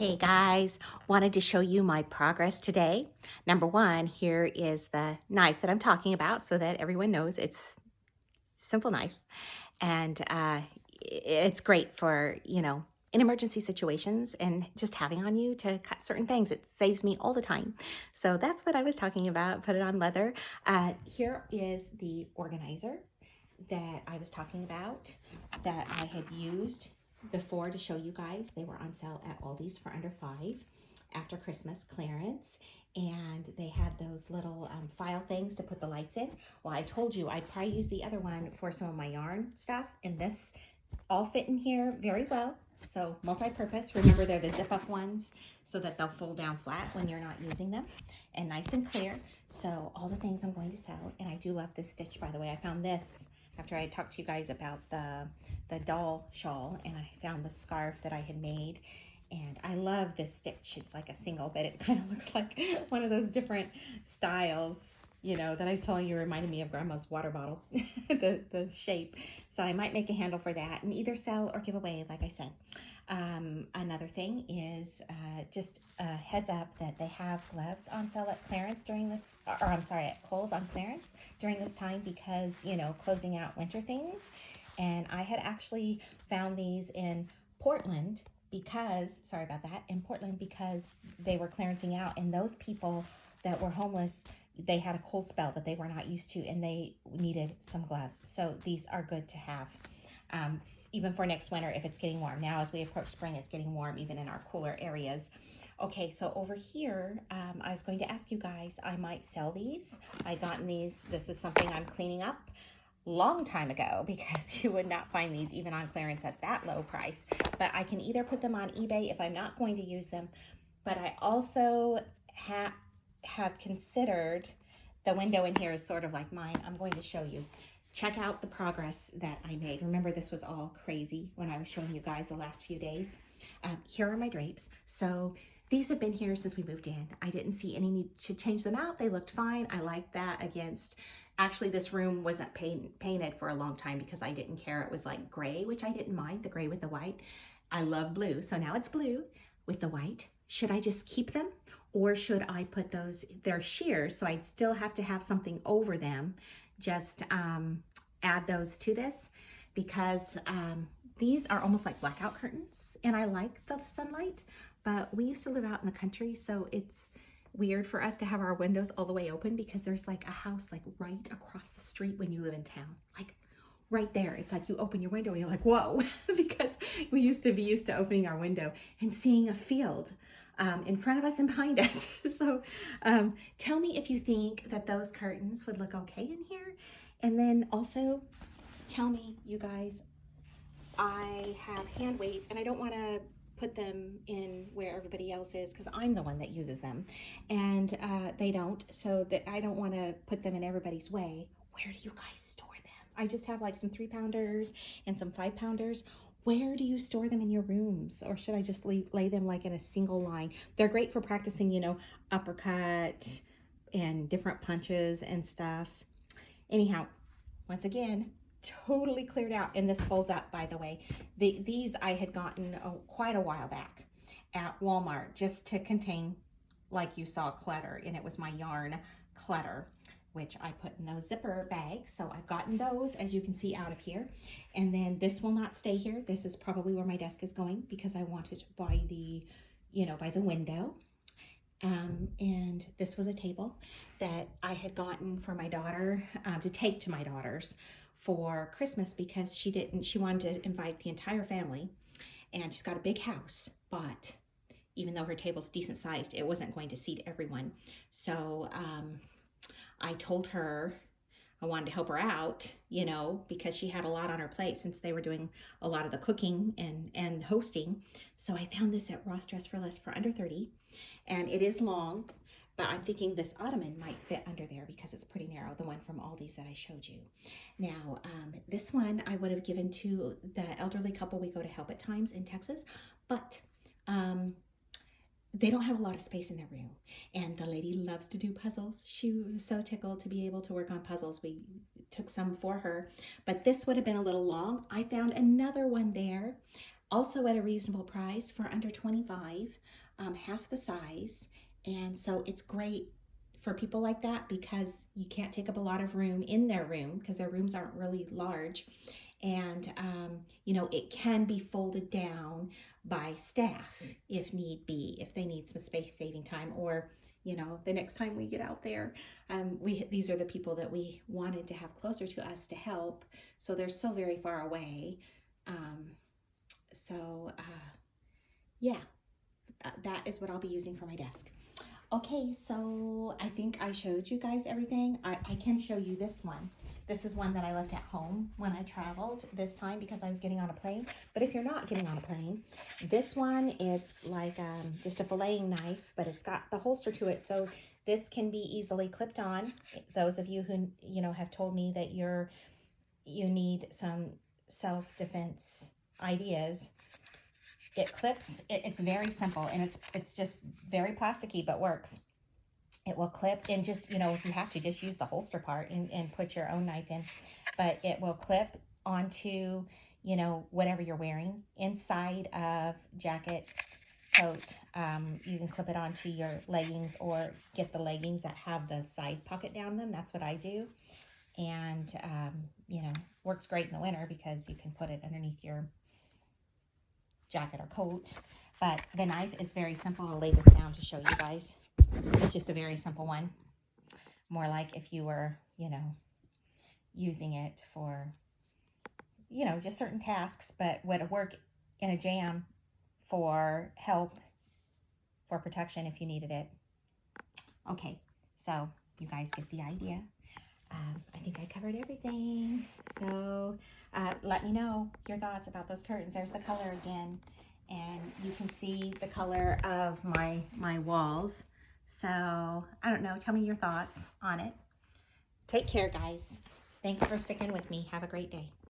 Hey guys, wanted to show you my progress today. Number one, here is the knife that I'm talking about so that everyone knows it's simple knife. And it's great for, in emergency situations and just having on you to cut certain things. It saves me all the time. So that's what I was talking about. Put it on leather. Here is the organizer that I was talking about that I had used before to show you guys. They were on sale at Aldi's for under $5 after Christmas clearance, and they had those little file things to put the lights in. Well, I told you I'd probably use the other one for some of my yarn stuff, and this all fit in here very well. So multi-purpose. Remember, they're the zip-up ones so that they'll fold down flat when you're not using them, and nice and clear. So all the things I'm going to sell, and I do love this stitch, by the way. I found this after I talked to you guys about the doll shawl, and I found the scarf that I had made, and I love this stitch. It's like a single, but it kind of looks like one of those different styles, that I was telling you reminded me of Grandma's water bottle, the shape. So I might make a handle for that and either sell or give away, like I said. Another thing is just a heads up that they have gloves on sale at clearance during this, or I'm sorry, at Kohl's on clearance during this time because, closing out winter things. And I had actually found these in Portland sorry about that, in Portland because they were clearancing out, and those people that were homeless, they had a cold spell that they were not used to, and they needed some gloves. So these are good to have, even for next winter if it's getting warm. Now as we approach spring, it's getting warm even in our cooler areas. Okay, so over here, I was going to ask you guys, I might sell these. I gotten these. This is something I'm cleaning up long time ago because you would not find these even on clearance at that low price. But I can either put them on eBay if I'm not going to use them, but I also have considered the window in here is sort of like mine. I'm going to show you. Check out the progress that I made. Remember, this was all crazy when I was showing you guys the last few days. Here are my drapes. So these have been here since we moved in. I didn't see any need to change them out. They looked fine. I like that against, actually this room wasn't painted for a long time because I didn't care. It was like gray, which I didn't mind, the gray with the white. I love blue, so now it's blue with the white. Should I just keep them, or should I put those, they're sheers, so I'd still have to have something over them, just add those to this, because these are almost like blackout curtains, and I like the sunlight, but we used to live out in the country, so it's weird for us to have our windows all the way open because there's like a house like right across the street when you live in town, like right there. It's like you open your window and you're like, whoa, because we used to be used to opening our window and seeing a field in front of us and behind us. So tell me if you think that those curtains would look okay in here. And then also tell me, you guys, I have hand weights and I don't want to put them in where everybody else is because I'm the one that uses them, and they don't, so that I don't want to put them in everybody's way. Where do you guys store them? I just have like some 3-pounders and some 5-pounders. Where do you store them in your rooms, or should I just lay them like in a single line? They're great for practicing, uppercut and different punches and stuff. Anyhow, once again, totally cleared out, and this folds up, by the way. These I had gotten quite a while back at Walmart just to contain, like you saw, clutter, and it was my yarn clutter, which I put in those zipper bags. So I've gotten those, as you can see, out of here. And then this will not stay here. This is probably where my desk is going because I want it by the, by the window. And this was a table that I had gotten for my daughter, to take to my daughters for Christmas because she wanted to invite the entire family, and she's got a big house, but even though her table's decent sized, it wasn't going to seat everyone. So I told her I wanted to help her out, because she had a lot on her plate since they were doing a lot of the cooking and hosting. So I found this at Ross Dress for Less for under 30, and it is long, but I'm thinking this ottoman might fit under there because it's pretty narrow, the one from Aldi's that I showed you. Now, this one I would have given to the elderly couple we go to help at times in Texas, but they don't have a lot of space in their room, and the lady loves to do puzzles. She was so tickled to be able to work on puzzles. We took some for her, but this would have been a little long. I found another one there Also at a reasonable price for under 25, half the size. And so it's great for people like that because you can't take up a lot of room in their room because their rooms aren't really large. And, it can be folded down by staff if need be, if they need some space saving time, or, the next time we get out there, these are the people that we wanted to have closer to us to help. So they're so very far away. Um, so yeah, that is what I'll be using for my desk. Okay, so I think I showed you guys everything. I can show you this one. This is one that I left at home when I traveled this time because I was getting on a plane. But if you're not getting on a plane, this one, it's like just a filleting knife, but it's got the holster to it. So this can be easily clipped on. Those of you who, have told me that you need some self-defense ideas, it clips. It's very simple, and it's just very plasticky, but works. It will clip, and just, if you have to, just use the holster part and put your own knife in. But it will clip onto, whatever you're wearing, inside of jacket, coat. You can clip it onto your leggings, or get the leggings that have the side pocket down them. That's what I do. And, works great in the winter because you can put it underneath your jacket or coat. But the knife is very simple. I'll lay this down to show you guys. It's just a very simple one. More like if you were, using it for, just certain tasks, but would work in a jam for help, for protection if you needed it. Okay, so you guys get the idea. I think I covered everything. So let me know your thoughts about those curtains. There's the color again, and you can see the color of my walls. So I don't know. Tell me your thoughts on it. Take care, guys. Thanks for sticking with me. Have a great day.